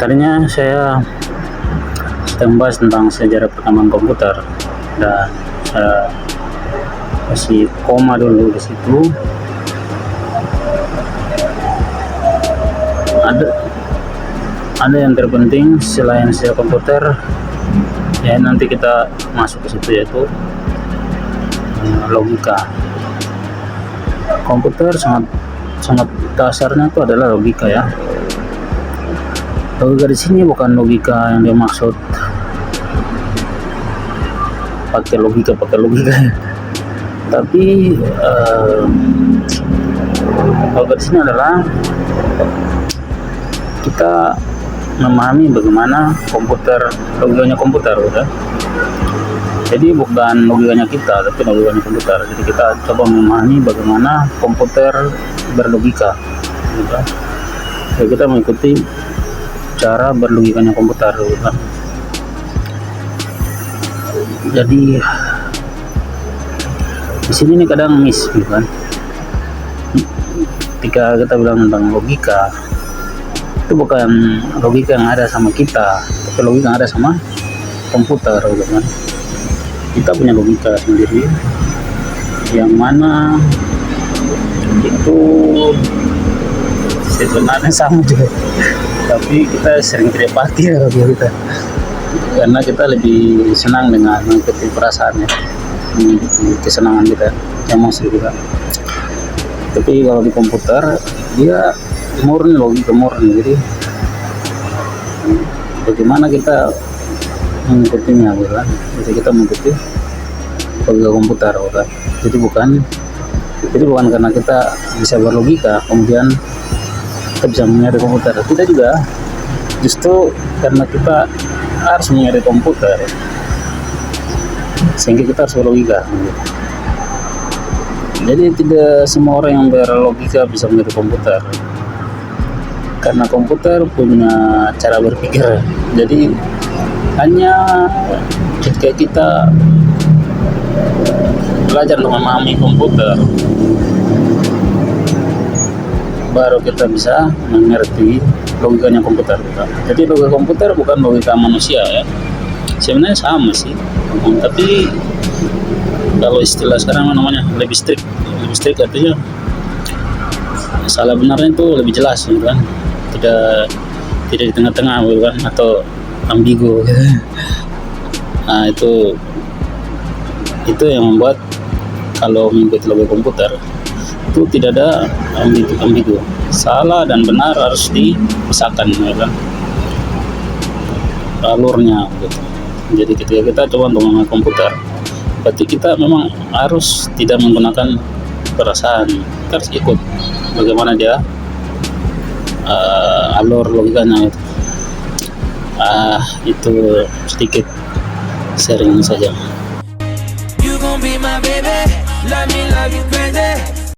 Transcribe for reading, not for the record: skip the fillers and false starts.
Tadinya saya membahas tentang sejarah perkembangan komputer, dan saya kasih koma dulu di situ. Ada yang terpenting selain sejarah komputer, ya nanti kita masuk ke situ, yaitu logika. Komputer sangat dasarnya itu adalah logika, ya. Logika di sini bukan logika yang dia maksud pakai logika, tapi logika di sini adalah kita memahami bagaimana logikanya komputer, udah. Jadi bukan logikanya kita, tapi logikanya komputer. Jadi kita coba memahami bagaimana komputer berlogika, gitu. Jadi kita mengikuti cara berlogikanya komputer, gitu. Jadi di sini nih kadang miss, gitu kan. Ketika kita bilang tentang logika, itu bukan logika yang ada sama kita, tapi logika yang ada sama komputer, gitu kan. Kita punya logika sendiri yang mana itu sebenarnya sama juga, tapi kita sering tidak pasti ya logika kita, karena kita lebih senang dengan mengikuti perasaannya, mengikuti kesenangan kita, emosi kita. Tapi kalau di komputer dia murni logika murni, jadi bagaimana kita mengikutinya, bukan? Jadi kita mengikuti logika komputer, bukan? Jadi bukan karena kita bisa berlogika kemudian kita bisa mengerti komputer. Tidak juga, justru karena kita harus mengerti komputer sehingga kita harus berlogika. Jadi tidak semua orang yang berlogika bisa mengerti komputer, karena komputer punya cara berpikir. Jadi hanya ketika kita belajar untuk memahami komputer, baru kita bisa mengerti logikanya komputer. Jadi logika komputer bukan logika manusia, ya. Sebenarnya sama sih, tapi kalau istilah sekarang namanya lebih strict artinya salah benarnya itu lebih jelas, gitu kan. Tidak di tengah-tengah, gitu kan, atau ambigu, gitu. Nah, itu yang membuat kalau mengikuti logika komputer itu tidak ada ambigu. Salah dan benar harus dipisahkan, ya kan, alurnya, gitu. Jadi ketika kita coba untuk menggunakan komputer, berarti kita memang harus tidak menggunakan perasaan, kita harus ikut bagaimana dia alur logikanya, gitu. Itu sedikit sharing saja. You gon' be my baby, love me, love you crazy.